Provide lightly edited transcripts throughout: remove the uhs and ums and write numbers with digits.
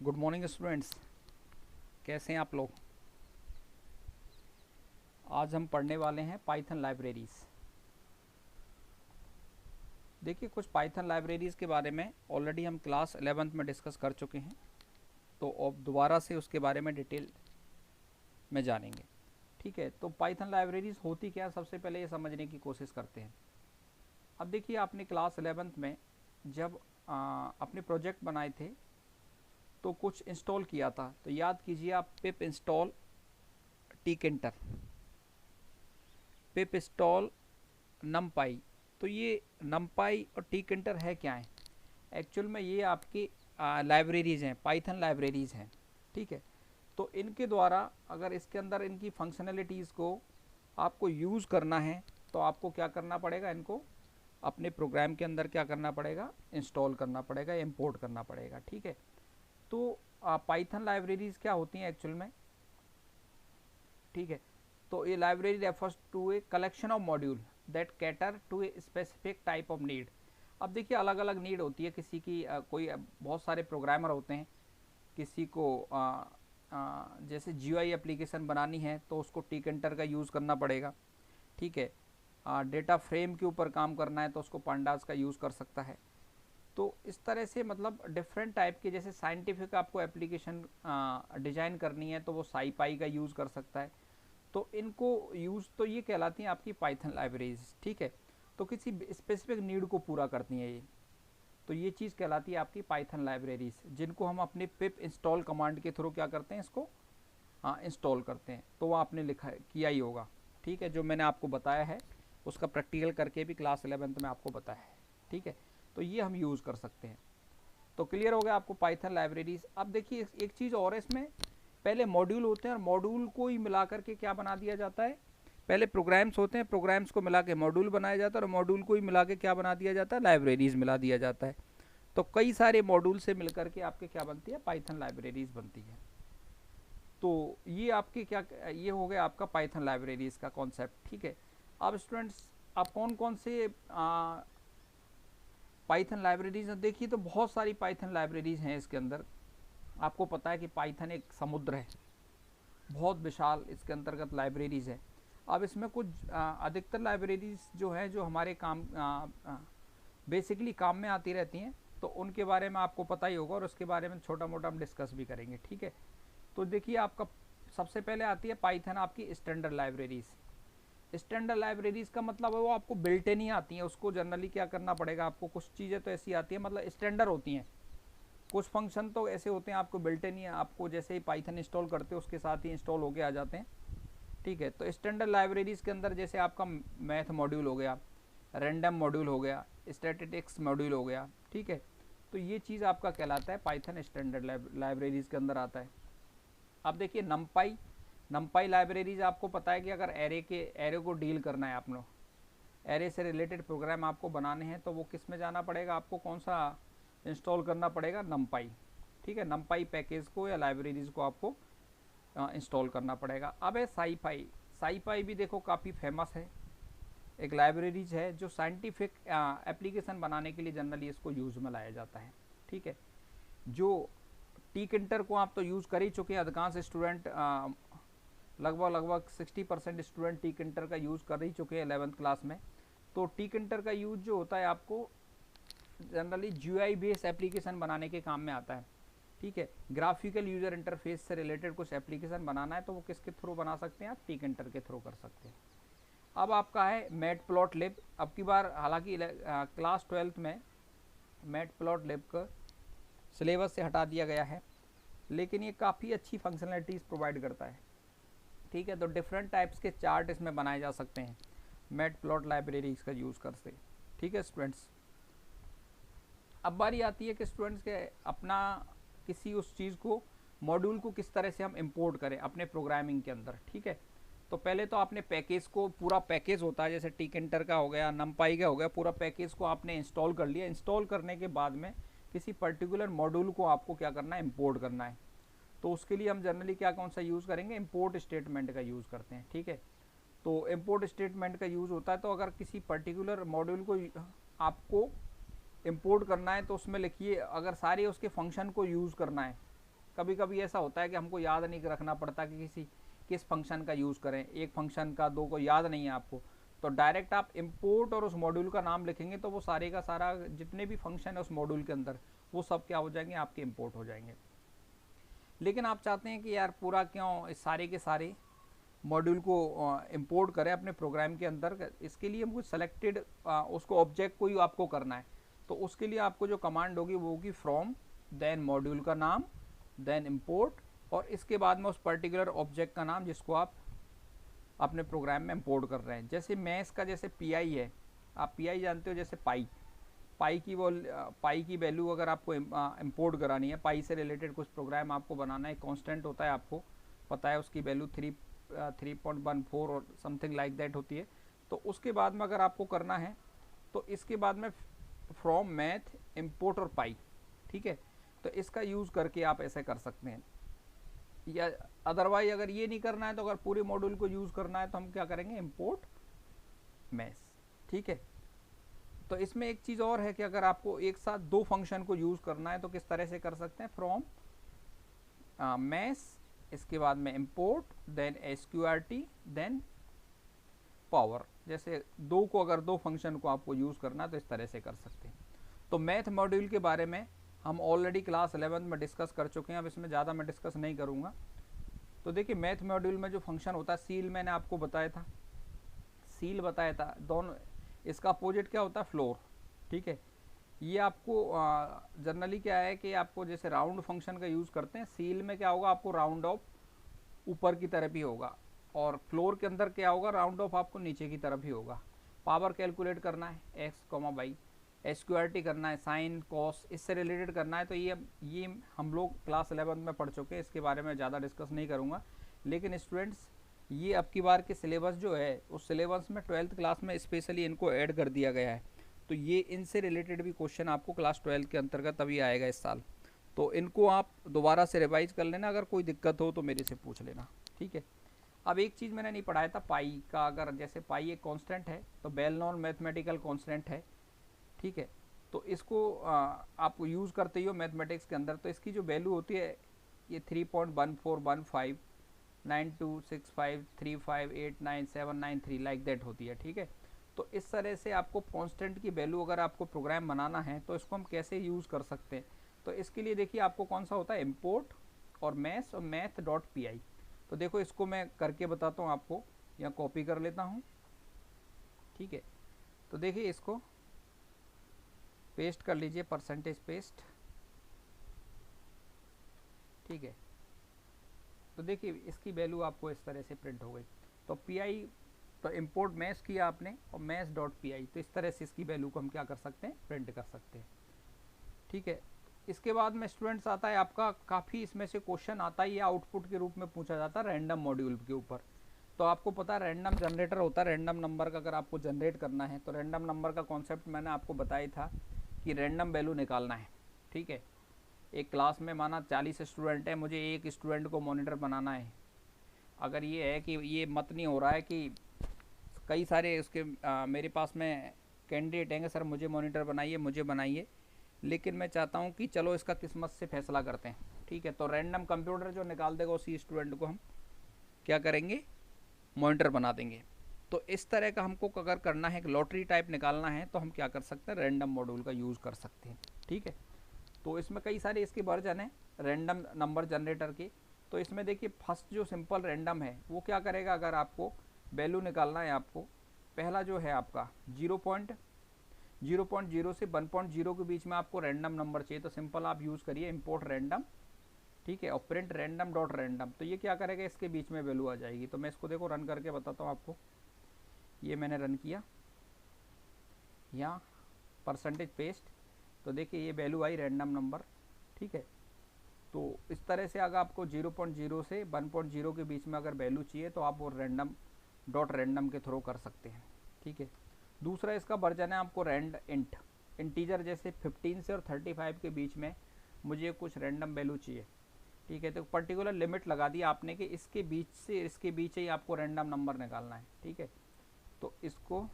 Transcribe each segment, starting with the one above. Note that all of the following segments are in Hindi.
Good morning students. कैसे हैं आप लोग। आज हम पढ़ने वाले हैं पाइथन लाइब्रेरीज़। देखिए, कुछ पाइथन लाइब्रेरीज़ के बारे में ऑलरेडी हम क्लास 11th में डिस्कस कर चुके हैं, तो अब दोबारा से उसके बारे में डिटेल में जानेंगे। ठीक है, तो पाइथन लाइब्रेरीज़ होती क्या, सबसे पहले ये समझने की कोशिश करते हैं। अब देखिए, आपने क्लास 11th में जब अपने प्रोजेक्ट बनाए थे तो कुछ इंस्टॉल किया था, तो याद कीजिए आप पिप इंस्टॉल टीकेंटर, पिप इंस्टॉल नमपाई। तो ये नमपाई और टीकेंटर है क्या है, एक्चुअल में ये आपकी लाइब्रेरीज़ हैं, पाइथन लाइब्रेरीज़ हैं। ठीक है, तो इनके द्वारा अगर इसके अंदर इनकी फंक्शनैलिटीज़ को आपको यूज़ करना है तो आपको क्या करना पड़ेगा, इनको अपने प्रोग्राम के अंदर क्या करना पड़ेगा, इंस्टॉल करना पड़ेगा, इंपोर्ट करना पड़ेगा। ठीक है, तो पाइथन लाइब्रेरीज़ क्या होती हैं एक्चुअल में। ठीक है, तो ये library refers to a collection of module that cater to a specific type of need. अब देखिए, अलग अलग नीड होती है किसी की, कोई बहुत सारे प्रोग्रामर होते हैं, किसी को जैसे जीयूआई एप्लीकेशन बनानी है तो उसको टीकेंटर का यूज़ करना पड़ेगा। ठीक है, डेटा फ्रेम के ऊपर काम करना है तो उसको पांडास का यूज़ कर सकता है। तो इस तरह से मतलब डिफरेंट टाइप के, जैसे साइंटिफिक आपको एप्लीकेशन डिजाइन करनी है तो वो साईपाई का यूज़ कर सकता है। तो इनको यूज़, तो ये कहलाती हैं आपकी पाइथन लाइब्रेरीज। ठीक है, तो किसी स्पेसिफिक नीड को पूरा करती हैं ये, तो ये चीज़ कहलाती है आपकी पाइथन लाइब्रेरीज, जिनको हम अपने पिप इंस्टॉल कमांड के थ्रू क्या करते हैं, इसको इंस्टॉल करते हैं। तो वो आपने लिखा किया ही होगा। ठीक है, जो मैंने आपको बताया है उसका प्रैक्टिकल करके भी क्लास 11th में आपको बताया है। ठीक है, तो ये हम यूज़ कर सकते हैं। तो क्लियर हो गया आपको पाइथन लाइब्रेरीज। अब देखिए, एक चीज़ और है इसमें, पहले मॉड्यूल होते हैं और मॉड्यूल को ही मिला करके क्या बना दिया जाता है, पहले प्रोग्राम्स होते हैं, प्रोग्राम्स को मिला के मॉड्यूल बनाया जाता है और मॉड्यूल को ही मिला के क्या बना दिया जाता है, लाइब्रेरीज मिला दिया जाता है। तो कई सारे मॉड्यूल से मिलकर के आपके क्या बनती है, पाइथन लाइब्रेरीज बनती है। तो ये आपके क्या, ये हो गया आपका पाइथन लाइब्रेरीज का कॉन्सेप्ट। ठीक है, अब स्टूडेंट्स, आप कौन कौन से पाइथन लाइब्रेरीज हैं, देखिए तो बहुत सारी पाइथन लाइब्रेरीज हैं इसके अंदर। आपको पता है कि पाइथन एक समुद्र है, बहुत विशाल इसके अंतर्गत लाइब्रेरीज है। अब इसमें कुछ अधिकतर लाइब्रेरीज जो है, जो हमारे काम बेसिकली काम में आती रहती हैं, तो उनके बारे में आपको पता ही होगा और उसके बारे में छोटा मोटा हम डिस्कस भी करेंगे। ठीक है, तो देखिए आपका सबसे पहले आती है पाइथन आपकी स्टैंडर्ड लाइब्रेरीज। स्टैंडर्ड लाइब्रेरीज का मतलब है वो आपको बिल्ट इन ही आती हैं, उसको जनरली क्या करना पड़ेगा आपको, कुछ चीज़ें तो ऐसी आती हैं, मतलब स्टैंडर्ड होती हैं। कुछ फंक्शन तो ऐसे होते हैं आपको बिल्ट इन ही, आपको जैसे ही पाइथन इंस्टॉल करते हो उसके साथ ही इंस्टॉल होके आ जाते हैं। ठीक है, तो स्टैंडर्ड लाइब्रेरीज के अंदर जैसे आपका मैथ मॉड्यूल हो गया, रैंडम मॉड्यूल हो गया, स्टैटिस्टिक्स मॉड्यूल हो गया। ठीक है, तो ये चीज़ आपका कहलाता है पाइथन स्टैंडर्ड लाइब्रेरीज के अंदर आता है। अब देखिए नमपाई, नमपाई लाइब्रेरीज आपको पता है कि अगर एरे को डील करना है, आप लोग एरे से रिलेटेड प्रोग्राम आपको बनाने हैं, तो वो किस में जाना पड़ेगा, आपको कौन सा इंस्टॉल करना पड़ेगा, नमपाई। ठीक है, नमपाई पैकेज को या लाइब्रेरीज को आपको इंस्टॉल करना पड़ेगा। अब है साईपाई, साईपाई भी देखो काफ़ी फेमस है, एक लाइब्रेरीज है जो साइंटिफिक एप्लीकेशन बनाने के लिए जनरली इसको यूज़ में लाया जाता है। ठीक है, जो टीकेंटर को आप तो यूज़ कर ही चुके हैं, अधिकांश स्टूडेंट लगभग लगभग 60% स्टूडेंट टीकेंटर का यूज़ कर ही चुके हैं 11th क्लास में। तो टीकेंटर का यूज़ जो होता है आपको जनरली जीयूआई बेस्ड एप्लीकेशन बनाने के काम में आता है। ठीक है, ग्राफिकल यूज़र इंटरफेस से रिलेटेड कुछ एप्लीकेशन बनाना है तो वो किसके थ्रू बना सकते हैं, आप टीकेंटर के थ्रू कर सकते हैं। अब आपका है मैटप्लॉटलिब। अब की बार हालांकि क्लास 12th में मैटप्लॉटलिब का सिलेबस से हटा दिया गया है, लेकिन ये काफ़ी अच्छी फंक्शनलिटीज़ प्रोवाइड करता है। ठीक है, तो डिफरेंट टाइप्स के चार्ट इसमें बनाए जा सकते हैं मैटप्लॉट लाइब्रेरीज का यूज़ करके। ठीक है स्टूडेंट्स, अब बारी आती है कि स्टूडेंट्स के अपना किसी उस चीज़ को, मॉड्यूल को किस तरह से हम इंपोर्ट करें अपने प्रोग्रामिंग के अंदर। ठीक है, तो पहले तो आपने पैकेज को, पूरा पैकेज होता है जैसे टीकेंटर का हो गया, नमपाई का हो गया, पूरा पैकेज को आपने इंस्टॉल कर लिया। इंस्टॉल करने के बाद में किसी पर्टिकुलर मॉड्यूल को आपको क्या करना है, इंपोर्ट करना है। तो उसके लिए हम जनरली क्या कौन सा यूज़ करेंगे, इंपोर्ट स्टेटमेंट का यूज़ करते हैं। ठीक है, तो इंपोर्ट स्टेटमेंट का यूज़ होता है, तो अगर किसी पर्टिकुलर मॉड्यूल को आपको इंपोर्ट करना है तो उसमें लिखिए, अगर सारे उसके फंक्शन को यूज़ करना है कभी कभी ऐसा होता है कि हमको याद नहीं रखना पड़ता कि किस फंक्शन का यूज़ करें, एक फंक्शन का दो को याद नहीं है आपको, तो डायरेक्ट आप इंपोर्ट और उस मॉड्यूल का नाम लिखेंगे तो वो सारे का सारा जितने भी फंक्शन है उस मॉड्यूल के अंदर वो सब क्या हो जाएंगे, आपके इंपोर्ट हो जाएंगे। लेकिन आप चाहते हैं कि यार पूरा क्यों इस सारे के सारे मॉड्यूल को इंपोर्ट करें अपने प्रोग्राम के अंदर, इसके लिए हमको सेलेक्टेड उसको ऑब्जेक्ट को ही आपको करना है। तो उसके लिए आपको जो कमांड होगी वो होगी फ्रॉम, देन मॉड्यूल का नाम, देन इंपोर्ट, और इसके बाद में उस पर्टिकुलर ऑब्जेक्ट का नाम जिसको आप अपने प्रोग्राम में इंपोर्ट कर रहे हैं। जैसे मैथ्स का जैसे पी है, आप पी जानते हो, जैसे पाई की वैल्यू अगर आपको इंपोर्ट करानी है, पाई से रिलेटेड कुछ प्रोग्राम आपको बनाना है, कांस्टेंट होता है, आपको पता है उसकी वैल्यू 3.14 और समथिंग लाइक दैट होती है। तो उसके बाद में अगर आपको करना है तो इसके बाद में फ्रॉम मैथ इंपोर्ट और पाई, ठीक है, तो इसका यूज़ करके आप ऐसे कर सकते हैं। या अदरवाइज अगर ये नहीं करना है तो अगर पूरे मॉड्यूल को यूज़ करना है तो हम क्या करेंगे, इंपोर्ट मैथ्स, ठीक है। तो इसमें एक चीज़ और है कि अगर आपको एक साथ दो फंक्शन को यूज़ करना है तो किस तरह से कर सकते हैं, फ्रॉम मैथ्स, इसके बाद में import, then SQRT, then power. जैसे दो को अगर दो फंक्शन को आपको यूज़ करना है तो इस तरह से कर सकते हैं। तो मैथ मॉड्यूल के बारे में हम ऑलरेडी क्लास 11 में डिस्कस कर चुके हैं, अब इसमें ज़्यादा मैं डिस्कस नहीं करूँगा। तो देखिए मैथ मॉड्यूल में जो फंक्शन होता है, सील मैंने आपको बताया था, सील बताया था, दोनों इसका अपोजिट क्या होता है, फ्लोर, ठीक है। ये आपको जनरली क्या है कि आपको जैसे राउंड फंक्शन का यूज़ करते हैं, सील में क्या होगा, आपको राउंड ऑफ ऊपर की तरफ ही होगा, और फ्लोर के अंदर क्या होगा, राउंड ऑफ आपको नीचे की तरफ ही होगा। पावर कैलकुलेट करना है x, y, SQRT करना है, साइन कॉस, इससे रिलेटेड करना है। तो ये हम लोग क्लास 11 में पढ़ चुके हैं, इसके बारे में ज़्यादा डिस्कस नहीं करूँगा। लेकिन स्टूडेंट्स ये अब की बार के सिलेबस जो है उस सिलेबस में 12th क्लास में स्पेशली इनको ऐड कर दिया गया है, तो ये इनसे रिलेटेड भी क्वेश्चन आपको क्लास 12 के अंतर्गत अभी आएगा इस साल। तो इनको आप दोबारा से रिवाइज कर लेना, अगर कोई दिक्कत हो तो मेरे से पूछ लेना, ठीक है। अब एक चीज़ मैंने नहीं पढ़ाया था पाई का, अगर जैसे पाई एक कांस्टेंट है तो वेल नोन मैथमेटिकल कांस्टेंट है, ठीक है। तो इसको आप यूज़ करते ही हो मैथमेटिक्स के अंदर, तो इसकी जो वैल्यू होती है ये 3.1415 926535897993 लाइक दैट होती है, ठीक है। तो इस तरह से आपको कांस्टेंट की वैल्यू अगर आपको प्रोग्राम बनाना है तो इसको हम कैसे यूज़ कर सकते हैं। तो इसके लिए देखिए आपको कौन सा होता है, इंपोर्ट और मैथ्स और math.py। तो देखो इसको मैं करके बताता हूँ आपको, यहाँ कॉपी कर लेता हूँ, ठीक है। तो देखिए इसको पेस्ट कर लीजिए, परसेंटेज पेस्ट, ठीक है। तो देखिए इसकी वैल्यू आपको इस तरह से प्रिंट हो गई। तो PI तो इंपोर्ट मैथ्स किया आपने और maths.py, तो इस तरह से इसकी वैल्यू को हम क्या कर सकते हैं, प्रिंट कर सकते हैं, ठीक है। इसके बाद में स्टूडेंट्स आता है आपका, काफ़ी इसमें से क्वेश्चन आता है, ये आउटपुट के रूप में पूछा जाता है रैंडम मॉड्यूल के ऊपर। तो आपको पता है रैंडम जनरेटर होता है, रैंडम नंबर का अगर आपको जनरेट करना है तो रैंडम नंबर का कॉन्सेप्ट मैंने आपको बताया था कि रैंडम वैल्यू निकालना है, ठीक है। एक क्लास में माना 40 स्टूडेंट है, मुझे एक स्टूडेंट को मॉनिटर बनाना है। अगर ये है कि ये मत नहीं हो रहा है कि कई सारे उसके मेरे पास में कैंडिडेट हैं, सर मुझे मॉनिटर बनाइए, मुझे बनाइए, लेकिन मैं चाहता हूँ कि चलो इसका किस्मत से फैसला करते हैं, ठीक है। तो रैंडम कंप्यूटर जो निकाल देगा उसी स्टूडेंट को हम क्या करेंगे, मॉनिटर बना देंगे। तो इस तरह का हमको अगर करना है, लॉटरी टाइप निकालना है, तो हम क्या कर सकते हैं, रैंडम मॉड्यूल का यूज़ कर सकते हैं, ठीक है। तो इसमें कई सारे इसके वर्जन हैं रैंडम नंबर जनरेटर के। तो इसमें देखिए फर्स्ट जो सिंपल रैंडम है वो क्या करेगा, अगर आपको वैल्यू निकालना है, आपको पहला जो है आपका 0.0 से 1.0 के बीच में आपको रैंडम नंबर चाहिए, तो सिंपल आप यूज़ करिए इंपोर्ट रैंडम, ठीक है, और प्रिंट रैंडम डॉट रैंडम। तो ये क्या करेगा, इसके बीच में वैल्यू आ जाएगी। तो मैं इसको देखो रन करके बताता हूँ आपको। ये मैंने रन किया, यहाँ परसेंटेज पेस्ट, तो देखिए ये वैल्यू आई रैंडम नंबर, ठीक है। तो इस तरह से अगर आपको 0.0 से 1.0 के बीच में अगर वैल्यू चाहिए तो आप वो रैंडम डॉट रैंडम के थ्रू कर सकते हैं, ठीक है। दूसरा इसका वर्जन है आपको रैंड इंट, इंटीजर जैसे 15 से और 35 के बीच में मुझे कुछ रैंडम वैल्यू चाहिए, ठीक है। तो पर्टिकुलर लिमिट लगा दी आपने कि इसके बीच से इसके बीच ही आपको रैंडम नंबर निकालना है, ठीक है। तो इसको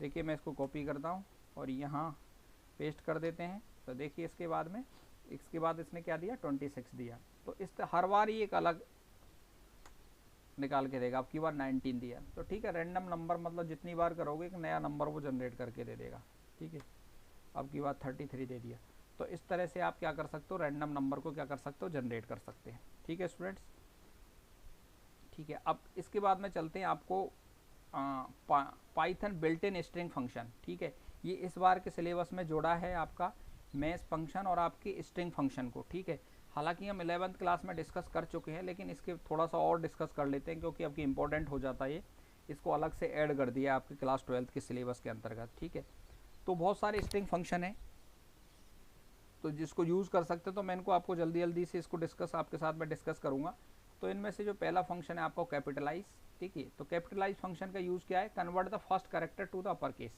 देखिए मैं इसको कॉपी करता हूँ और यहाँ पेस्ट कर देते हैं। तो देखिए इसके बाद में इसके बाद इसने क्या दिया 26 दिया, तो इस हर बार ही एक अलग निकाल के देगा। अब की बार 19 दिया, तो ठीक है, रैंडम नंबर मतलब जितनी बार करोगे एक नया नंबर वो जनरेट करके दे देगा, ठीक है। अब की बार 33 दे दिया, तो इस तरह से आप क्या कर सकते हो, रैंडम नंबर को क्या कर सकते हो, जनरेट कर सकते हैं, ठीक है स्टूडेंट्स। ठीक है, अब इसके बाद में चलते हैं आपको Python built in string function, ठीक है। ये इस बार के सिलेबस में जोड़ा है आपका मेश फंक्शन और आपकी स्ट्रिंग फंक्शन को, ठीक है। हालांकि हम 11th क्लास में डिस्कस कर चुके हैं, लेकिन इसके थोड़ा सा और डिस्कस कर लेते हैं क्योंकि आपकी इंपॉर्टेंट हो जाता है ये। इसको अलग से ऐड कर दिया आपकी क्लास 12th के सिलेबस के अंतर्गत, ठीक है। तो बहुत सारे स्ट्रिंग फंक्शन है तो जिसको यूज़ कर सकते हो, तो मैं इनको आपको जल्दी जल्दी से इसको डिस्कस आपके साथ में डिस्कस करूँगा। तो इनमें से जो पहला फंक्शन है आपको कैपिटलाइज, ठीक है। तो कैपिटलाइज फंक्शन का यूज़ क्या है, convert the first character to the upper case,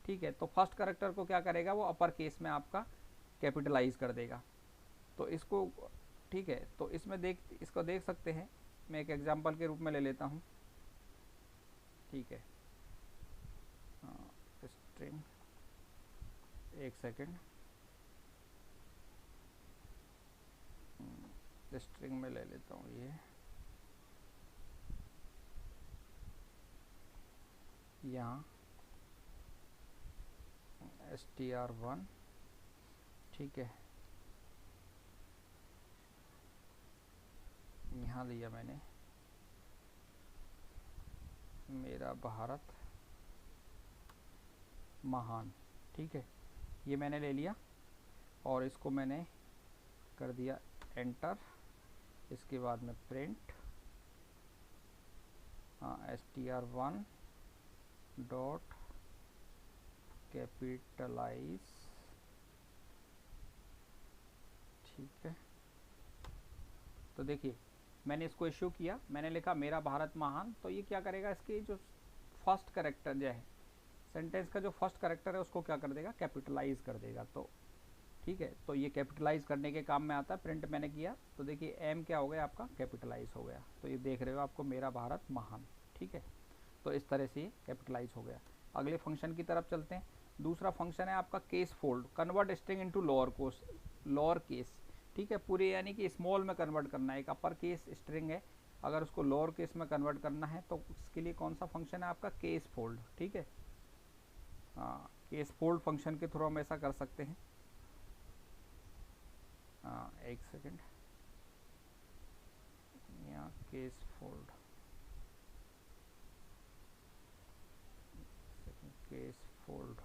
ठीक है। तो फर्स्ट कैरेक्टर को क्या करेगा, वो अपर केस में आपका कैपिटलाइज कर देगा। तो इसको, ठीक है, तो इसमें इसको देख सकते हैं, मैं एक एग्जांपल के रूप में ले लेता हूँ, ठीक है। स्ट्रिंग, एक सेकेंड, स्ट्रिंग में ले लेता हूँ ये, यहाँ str1, ठीक है, यहाँ लिया मैंने मेरा भारत महान, ठीक है, ये मैंने ले लिया और इसको मैंने कर दिया एंटर। इसके बाद में प्रिंट str1 डॉट कैपिटलाइज, ठीक है। तो देखिए मैंने इसको इश्यू किया, मैंने लिखा मेरा भारत महान, तो ये क्या करेगा, इसके जो फर्स्ट करेक्टर जो है सेंटेंस का, जो फर्स्ट करेक्टर है उसको क्या कर देगा, कैपिटलाइज कर देगा। तो ठीक है, तो ये कैपिटलाइज करने के काम में आता है। प्रिंट मैंने किया तो देखिए एम क्या हो गया आपका, कैपिटलाइज हो गया। तो ये देख रहे हो आपको मेरा भारत महान, ठीक है। तो इस तरह से ये कैपिटलाइज हो गया। अगले फंक्शन की तरफ चलते हैं। दूसरा फंक्शन है आपका case fold, convert string into lower case, ठीक है। पूरे यानी कि स्मॉल में कन्वर्ट करना है, एक अपर केस स्ट्रिंग है, अगर उसको लोअर केस में कन्वर्ट करना है तो उसके लिए कौन सा फंक्शन है आपका, केस फोल्ड, ठीक है। हाँ, केस फोल्ड फंक्शन के थ्रू हम ऐसा कर सकते हैं। एक सेकेंड, यहाँ केस फोल्ड, केस फोल्ड,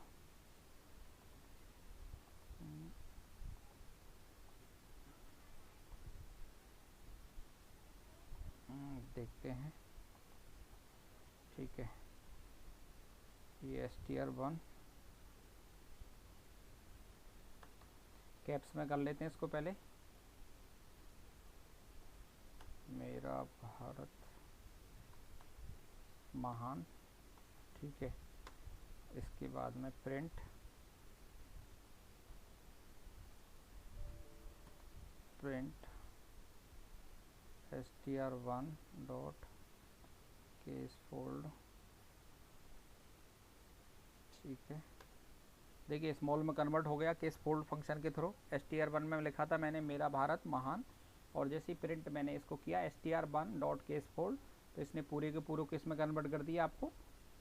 देखते हैं, ठीक है। ये str1 कैप्स में कर लेते हैं इसको पहले, मेरा भारत महान, ठीक है। इसके बाद में print str1 dot case fold, ठीक है। देखिए स्मॉल में कन्वर्ट हो गया केस फोल्ड फंक्शन के थ्रू। str1 में लिखा था मैंने मेरा भारत महान, और जैसे ही प्रिंट मैंने इसको किया str1 डॉट केस फोल्ड, तो इसने पूरे के पूरे केस में कन्वर्ट कर दिया आपको,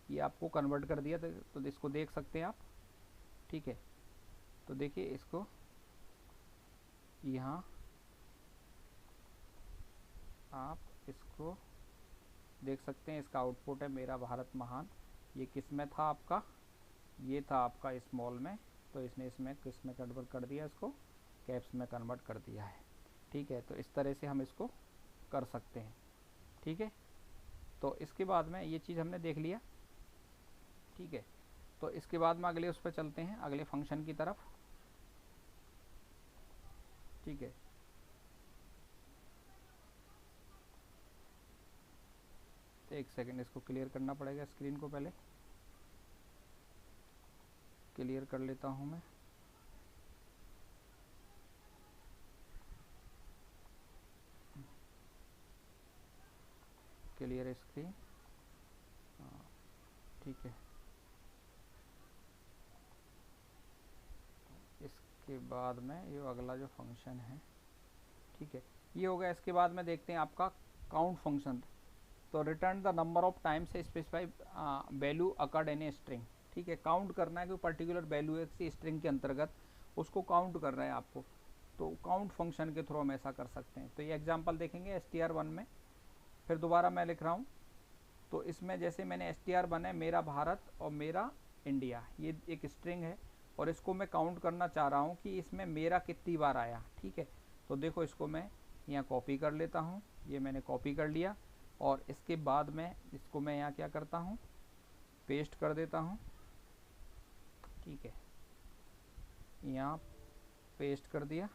ये आपको कन्वर्ट कर दिया। तो इसको देख सकते हैं आप, ठीक है। तो देखिए इसको यहाँ आप इसको देख सकते हैं, इसका आउटपुट है मेरा भारत महान। ये किस में था आपका, ये था आपका स्मॉल में, तो इसने इसमें किस में कन्वर्ट कर दिया, इसको कैप्स में कन्वर्ट कर दिया है, ठीक है। तो इस तरह से हम इसको कर सकते हैं, ठीक है। तो इसके बाद में ये चीज़ हमने देख लिया, ठीक है। तो इसके बाद में अगले उस पर चलते हैं, अगले फंक्शन की तरफ, ठीक है। एक सेकेंड, इसको क्लियर करना पड़ेगा, स्क्रीन को पहले क्लियर कर लेता हूँ मैं। क्लियर स्क्रीन, ठीक है। इसके बाद में ये अगला जो फंक्शन है, ठीक है, ये हो गया। इसके बाद में देखते हैं आपका काउंट फंक्शन। तो return the number of times specify value occurred in a string, ठीक है, काउंट करना है कोई पर्टिकुलर वैल्यू है किसी स्ट्रिंग के अंतर्गत, उसको काउंट कर रहे हैं आपको, तो काउंट फंक्शन के थ्रू हम ऐसा कर सकते हैं। तो ये एग्जांपल देखेंगे str1 में, फिर दोबारा मैं लिख रहा हूँ। तो इसमें जैसे मैंने str1 है मेरा भारत और मेरा इंडिया, ये एक स्ट्रिंग है और इसको मैं काउंट करना चाह रहा हूँ कि इसमें मेरा कितनी बार आया, ठीक है। तो देखो इसको मैं यहाँ कॉपी कर लेता हूँ, ये मैंने कॉपी कर लिया और इसके बाद में इसको मैं यहाँ क्या करता हूँ, पेस्ट कर देता हूँ, ठीक है, यहाँ पेस्ट कर दिया,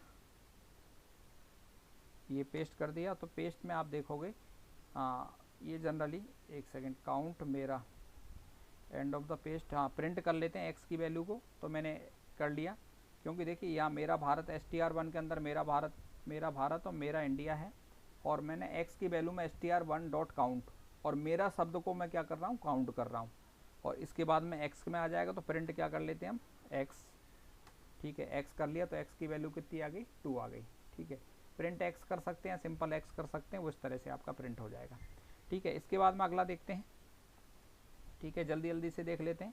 ये पेस्ट कर दिया। तो पेस्ट में आप देखोगे ये जनरली, एक सेकेंड, काउंट मेरा एंड ऑफ द पेस्ट, हाँ प्रिंट कर लेते हैं एक्स की वैल्यू को। तो मैंने कर लिया, क्योंकि देखिए यहाँ मेरा भारत str1 के अंदर मेरा भारत और मेरा इंडिया है, और मैंने एक्स की वैल्यू में str1 डॉट काउंट, और मेरा शब्द को मैं क्या कर रहा हूँ, काउंट कर रहा हूँ। और इसके बाद में एक्स में आ जाएगा तो प्रिंट क्या कर लेते हैं हम, एक्स, ठीक है, एक्स कर लिया तो एक्स की वैल्यू कितनी आ गई, 2 आ गई, ठीक है। प्रिंट एक्स कर सकते हैं, सिंपल एक्स कर सकते हैं, वो इस तरह से आपका प्रिंट हो जाएगा, ठीक है। इसके बाद में अगला देखते हैं, ठीक है, जल्दी जल्दी से देख लेते हैं।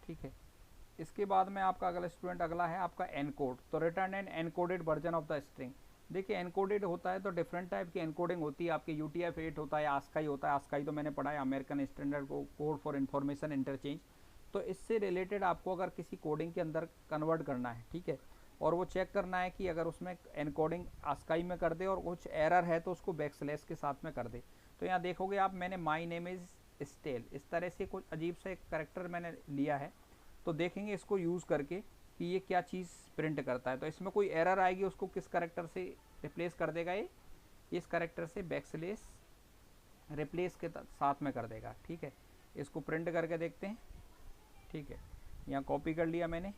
ठीक है, इसके बाद में आपका अगला स्टूडेंट अगला है आपका एनकोड। तो return an encoded version of the string. देखिए एनकोडेड होता है तो डिफरेंट टाइप की एनकोडिंग होती है, आपके UTF-8 होता है, आस्काई होता है, आस्काई तो मैंने पढ़ा है, American standard code for information interchange. तो इससे रिलेटेड आपको अगर किसी कोडिंग के अंदर कन्वर्ट करना है, ठीक है, और वो चेक करना है कि अगर उसमें एनकोडिंग आस्काई में कर दे और कुछ एरर है तो उसको बैकस्लैश के साथ में कर दे। तो यहाँ देखोगे आप, मैंने माई नेम इज स्टेल, इस तरह से कुछ अजीब से एक करेक्टर मैंने लिया है। तो देखेंगे इसको यूज़ करके कि ये क्या चीज़ प्रिंट करता है। तो इसमें कोई एरर आएगी उसको किस करेक्टर से रिप्लेस कर देगा, ये इस करेक्टर से बैकस्लैश रिप्लेस के साथ में कर देगा, ठीक है। इसको प्रिंट करके देखते हैं, ठीक है, यहाँ कॉपी कर लिया मैंने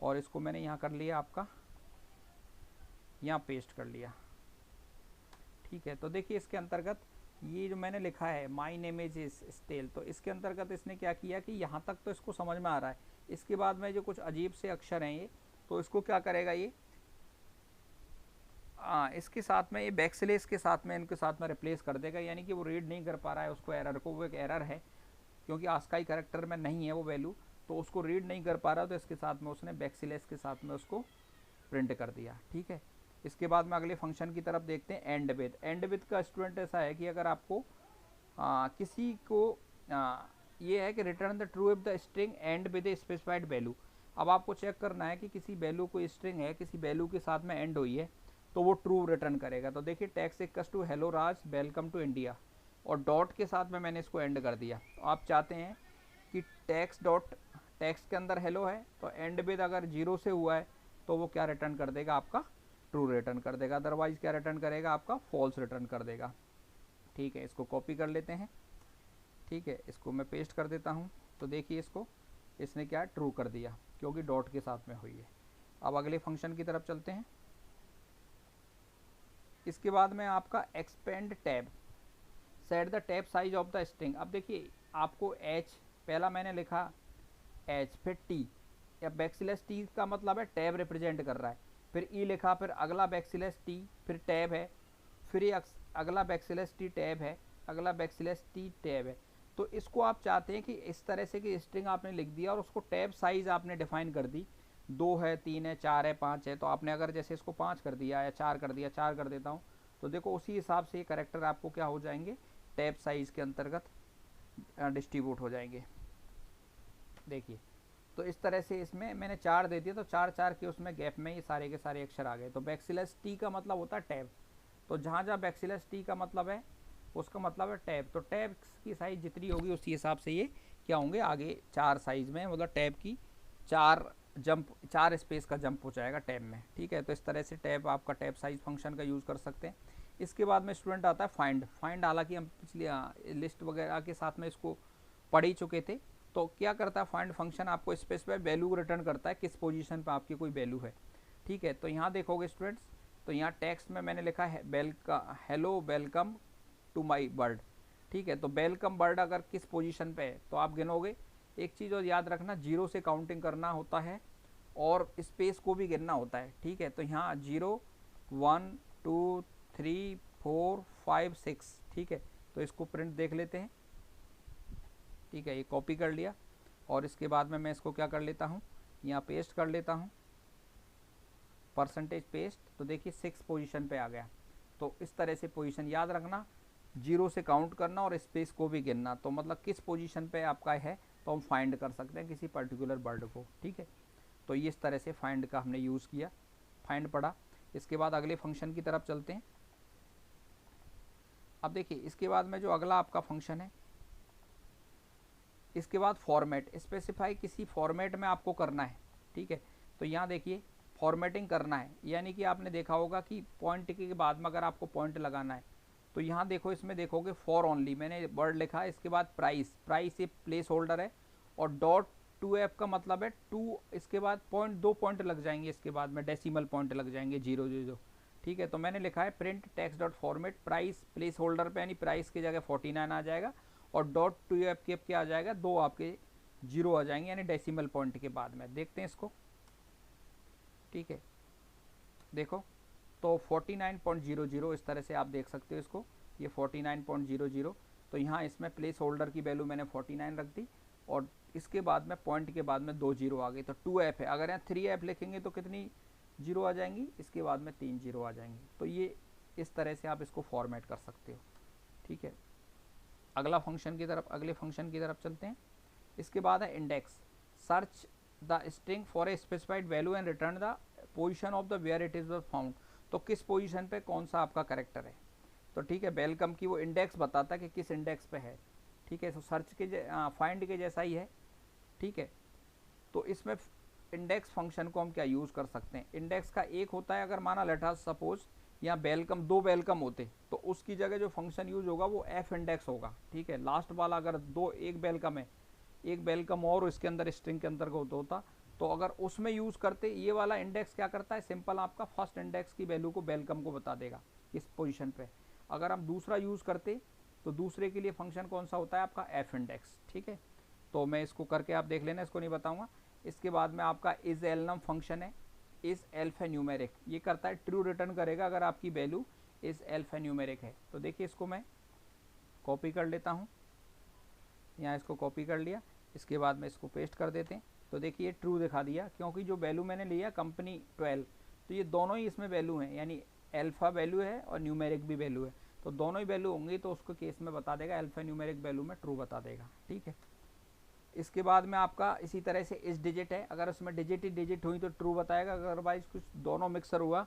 और इसको मैंने यहाँ कर लिया आपका, यहाँ पेस्ट कर लिया, ठीक है। तो देखिए इसके अंतर्गत ये जो मैंने लिखा है माई नेम इज स्टेल, तो इसके अंतर्गत इसने क्या किया कि यहाँ तक तो इसको समझ में आ रहा है। इसके बाद में जो कुछ अजीब से अक्षर हैं ये, तो इसको क्या करेगा ये, इसके साथ में ये बैकस्लैश के साथ में इनके साथ में रिप्लेस कर देगा, यानी कि वो रीड नहीं कर पा रहा है उसको एरर को, वो एक एरर है क्योंकि आस्काई कैरेक्टर में नहीं है वो वैल्यू, तो उसको रीड नहीं कर पा रहा, तो इसके साथ में उसने बैकस्लैश के साथ में उसको प्रिंट कर दिया, ठीक है। इसके बाद में अगले फंक्शन की तरफ देखते हैं, एंड विद। एंड विद का स्टूडेंट ऐसा है कि अगर आपको किसी को ये है कि return the true if the string and with A specified value. अब आपको चेक करना है कि किसी वैल्यू को स्ट्रिंग है, किसी वैल्यू के साथ में एंड हुई है तो वो ट्रू रिटर्न करेगा। तो देखिए text equals to hello Raj welcome to India, और डॉट के साथ में मैंने इसको एंड कर दिया। तो आप चाहते हैं कि टेक्स्ट के अंदर हेलो है तो एंड विद अगर 0 से हुआ है तो वो क्या रिटर्न कर देगा, आपका ट्रू रिटर्न कर देगा, अदरवाइज क्या रिटर्न करेगा, आपका फॉल्स रिटर्न कर देगा, ठीक है। इसको कॉपी कर लेते हैं, ठीक है, इसको मैं पेस्ट कर देता हूँ। तो देखिए इसको इसने क्या ट्रू कर दिया क्योंकि डॉट के साथ में हुई है। अब अगले फंक्शन की तरफ चलते हैं। इसके बाद में आपका expand tab, set the tab size of the string. अब देखिए आपको एच, पहला मैंने लिखा एच, फिर टी, या बैकस्लैश टी का मतलब है टैब रिप्रेजेंट कर रहा है, फिर ई लिखा, फिर अगला बैकस्लैश टी, फिर टैब है, फिर ये अगला बैकस्लैश टी टैब है, अगला बैकस्लैश टी टैब है। तो इसको आप चाहते हैं कि इस तरह से कि स्ट्रिंग आपने लिख दिया और उसको टैब साइज आपने डिफाइन कर दी, 2 है, 3 है, 4 है, 5 है। तो आपने अगर जैसे इसको 5 कर दिया या 4 कर दिया, 4 कर देता हूँ, तो देखो उसी हिसाब से ये करेक्टर आपको क्या हो जाएंगे, टैब साइज के अंतर्गत डिस्ट्रीब्यूट हो जाएंगे। देखिए तो इस तरह से इसमें मैंने 4 दे दिया तो 4 के उसमें गैप में ये सारे के सारे अक्षर आ गए। तो बैकस्लैश टी का मतलब होता है टैब, तो जहाँ जहाँ बैकस्लैश टी का मतलब है उसका मतलब है टैब। तो टैब की साइज जितनी होगी उसी हिसाब से ये क्या होंगे, आगे 4 साइज में, मतलब टैब की 4 स्पेस का जंप हो जाएगा टैब में, ठीक है। तो इस तरह से टैब आपका टैब साइज फंक्शन का यूज़ कर सकते हैं। इसके बाद में स्टूडेंट आता है फाइंड। हालांकि हम पिछली लिस्ट वगैरह के साथ में इसको पढ़ ही चुके थे। तो क्या करता है फाइंड फंक्शन, आपको स्पेसिफाई वैल्यू रिटर्न करता है किस पोजीशन पे आपकी कोई वैल्यू है, ठीक है। तो यहाँ देखोगे स्टूडेंट्स तो यहाँ टेक्स्ट में मैंने लिखा है hello welcome to my bird, ठीक है। तो वेलकम बर्ड अगर किस पोजीशन पे है तो आप गिनोगे। एक चीज़ और याद रखना, जीरो से काउंटिंग करना होता है और स्पेस को भी गिनना होता है, ठीक है। तो यहाँ 0 1 2 3 4 5 6, ठीक है। तो इसको प्रिंट देख लेते हैं, ठीक है। ये कॉपी कर लिया और इसके बाद में मैं इसको क्या कर लेता हूँ, यहाँ पेस्ट कर लेता हूँ, परसेंटेज पेस्ट। तो देखिए 6 पोजीशन पे आ गया। तो इस तरह से पोजीशन याद रखना, जीरो से काउंट करना और स्पेस को भी गिनना। तो मतलब किस पोजीशन पे आपका है तो हम फाइंड कर सकते हैं किसी पर्टिकुलर बर्ड को, ठीक है। तो ये इस तरह से फाइंड का हमने यूज़ किया, फाइंड पढ़ा। इसके बाद अगले फंक्शन की तरफ चलते हैं। अब देखिए इसके बाद में जो अगला आपका फंक्शन है, इसके बाद फॉर्मेट, स्पेसिफाई किसी फॉर्मेट में आपको करना है, ठीक है। तो यहाँ देखिए फॉर्मेटिंग करना है, यानी कि आपने देखा होगा कि पॉइंट के बाद में अगर आपको पॉइंट लगाना है तो यहाँ देखो, इसमें देखोगे फॉर ओनली मैंने वर्ड लिखा है। इसके बाद प्राइस, प्राइस ये प्लेस होल्डर है और डॉट 2f का मतलब है 2, इसके बाद पॉइंट, 2 पॉइंट लग जाएंगे, इसके बाद में डेसिमल पॉइंट लग जाएंगे 0 0, ठीक है। तो मैंने लिखा है print text dot format price place holder पे, यानी प्राइस की जगह 49 आ जाएगा और डॉट 2f के क्या आ जाएगा, 2 आपके 0 आ जाएंगे, यानी डेसिमल पॉइंट के बाद में। देखते हैं इसको, ठीक है। देखो तो 49.00 इस तरह से आप देख सकते हो इसको, ये 49.00। तो यहाँ इसमें प्लेस होल्डर की वैल्यू मैंने 49 रख दी और इसके बाद में पॉइंट के बाद में 2 0 आ गई, तो 2f है। अगर यहाँ 3f लिखेंगे तो कितनी 0 आ जाएंगी, इसके बाद में 3 0 आ जाएंगी। तो ये इस तरह से आप इसको फॉर्मेट कर सकते हो, ठीक है। अगले फंक्शन की तरफ चलते हैं। इसके बाद है index, search the string for a specified value and return the position of the where it is found. तो किस पोजीशन पे कौन सा आपका कैरेक्टर है, तो ठीक है। वेलकम की वो इंडेक्स बताता है कि किस इंडेक्स पे है, ठीक है। तो सर्च के फाइंड के जैसा ही है, ठीक है। तो इसमें इंडेक्स फंक्शन को हम क्या यूज़ कर सकते हैं, इंडेक्स का एक होता है, अगर माना लेटा सपोज यहाँ वेलकम 2 वेलकम होते तो उसकी जगह जो फंक्शन यूज होगा वो एफ इंडेक्स होगा, ठीक है। लास्ट वाला अगर 2 एक वेलकम है, एक वेलकम और इसके अंदर स्ट्रिंग के अंतर्गत होता, तो अगर उसमें यूज़ करते, ये वाला इंडेक्स क्या करता है, सिंपल आपका फर्स्ट इंडेक्स की वैल्यू को वेलकम को बता देगा इस पोजीशन पे। अगर हम दूसरा यूज़ करते तो दूसरे के लिए फंक्शन कौन सा होता है आपका एफ इंडेक्स, ठीक है। तो मैं इसको करके आप देख लेना, इसको नहीं बताऊंगा। इसके बाद में आपका इज एलनम फंक्शन है, इज एल्फा न्यूमेरिक, ये करता है ट्रू रिटर्न करेगा अगर आपकी वैल्यू इज एल्फा न्यूमेरिक है। तो देखिए इसको मैं कॉपी कर लेता हूँ, यहाँ इसको कॉपी कर लिया, इसके बाद में इसको पेस्ट कर देते हैं। तो देखिए ट्रू दिखा दिया, क्योंकि जो वैल्यू मैंने लिया कंपनी 12, तो ये दोनों ही इसमें वैल्यू हैं, यानी अल्फ़ा वैल्यू है और न्यूमेरिक भी वैल्यू है, तो दोनों ही वैल्यू होंगी तो उसको केस में बता देगा, अल्फ़ा न्यूमेरिक वैल्यू में ट्रू बता देगा, ठीक है। इसके बाद में आपका इसी तरह से इस डिजिट है, अगर उसमें डिजिट ही डिजिट हुई तो ट्रू बताएगा, अदरवाइज कुछ दोनों मिक्सर हुआ,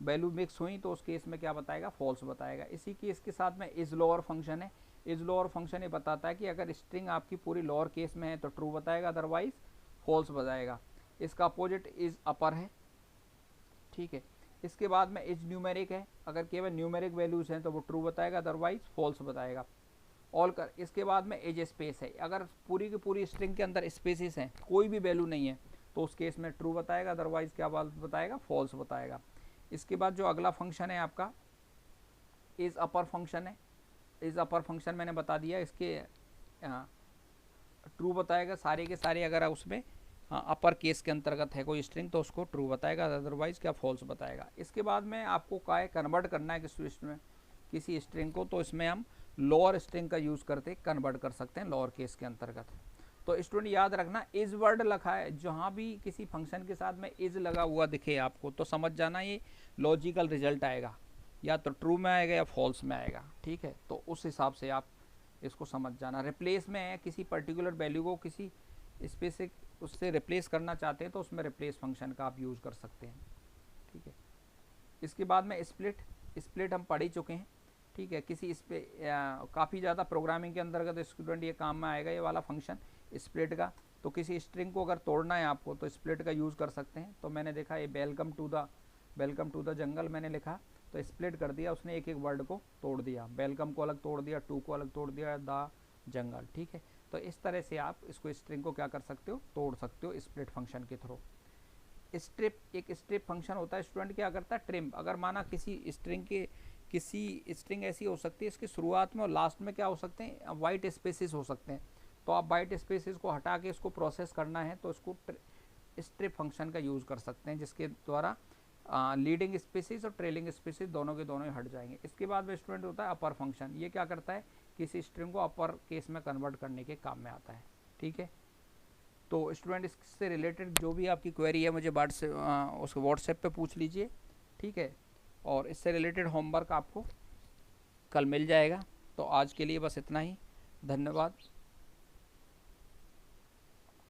वैल्यू मिक्स हुई तो उस केस में क्या बताएगा, फॉल्स बताएगा। इसी केस के साथ में इज लोअर फंक्शन है, इज लोअर फंक्शन ये बताता है कि अगर स्ट्रिंग आपकी पूरी लोअर केस में है तो ट्रू बताएगा, अदरवाइज फॉल्स बताएगा। इसका अपोजिट इज अपर है, ठीक है। इसके बाद में इज न्यूमेरिक है, अगर केवल न्यूमेरिक वैल्यूज हैं तो वो ट्रू बताएगा, अदरवाइज फॉल्स बताएगा। ऑल कर, इसके बाद में इज स्पेस है, अगर पूरी की पूरी स्ट्रिंग के अंदर स्पेसिस हैं, कोई भी वैल्यू नहीं है तो उस केस में ट्रू बताएगा, अदरवाइज क्या बताएगा, फॉल्स बताएगा। इसके बाद जो अगला फंक्शन है आपका इज अपर फंक्शन है, इज अपर फंक्शन मैंने बता दिया, इसके ट्रू बताएगा सारे के सारे, अगर उसमें अपर केस के अंतर्गत है कोई स्ट्रिंग तो उसको ट्रू बताएगा, अदरवाइज क्या फॉल्स बताएगा। इसके बाद में आपको क्या है, कन्वर्ट करना है किसी स्ट्रिंग को, तो इसमें हम लोअर स्ट्रिंग का यूज़ करते कन्वर्ट कर सकते हैं लोअर केस के अंतर्गत। तो स्टूडेंट याद रखना, इज वर्ड लिखा है, जहाँ भी किसी फंक्शन के साथ में इज लगा हुआ दिखे आपको तो समझ जाना ये लॉजिकल रिजल्ट आएगा, या तो ट्रू में आएगा या फॉल्स में आएगा, ठीक है। तो उस हिसाब से आप इसको समझ जाना। रिप्लेस में है, किसी पर्टिकुलर वैल्यू को किसी स्पेसिफिक उससे रिप्लेस करना चाहते हैं तो उसमें रिप्लेस फंक्शन का आप यूज़ कर सकते हैं, ठीक है। इसके बाद में स्प्लिट, स्प्लिट हम पढ़ ही चुके हैं, ठीक है। किसी इस पे काफ़ी ज़्यादा प्रोग्रामिंग के अंतर्गत स्टूडेंट ये काम में आएगा, ये वाला फंक्शन स्प्लिट का। तो किसी स्ट्रिंग को अगर तोड़ना है आपको तो स्प्लिट का यूज़ कर सकते हैं। तो मैंने देखा ये वेलकम टू द जंगल मैंने लिखा तो स्प्लिट कर दिया उसने, एक एक वर्ड को तोड़ दिया, वेलकम को अलग तोड़ दिया, टू को अलग तोड़ दिया, द जंगल, ठीक है। तो इस तरह से आप इसको स्ट्रिंग को क्या कर सकते हो, तोड़ सकते हो स्प्लिट फंक्शन के थ्रू। स्ट्रिप, एक स्ट्रिप फंक्शन होता है, स्टूडेंट क्या करता है, ट्रिम। अगर माना किसी स्ट्रिंग ऐसी हो सकती है इसकी शुरुआत में और लास्ट में क्या हो सकते हैं, वाइट स्पेसिस हो सकते हैं, तो आप वाइट स्पेसिस को हटा के इसको प्रोसेस करना है तो इसको स्ट्रिप फंक्शन का यूज़ कर सकते हैं, जिसके द्वारा लीडिंग स्पेसिस और ट्रेलिंग स्पेसिस दोनों के दोनों ही हट जाएंगे। इसके बाद में स्टूडेंट होता है अपर फंक्शन। ये क्या करता है, किसी स्ट्रिंग को अपर केस में कन्वर्ट करने के काम में आता है। ठीक है, तो स्टूडेंट इससे रिलेटेड जो भी आपकी क्वेरी है मुझे उसको व्हाट्सएप पे पूछ लीजिए। ठीक है, और इससे रिलेटेड होमवर्क आपको कल मिल जाएगा। तो आज के लिए बस इतना ही, धन्यवाद।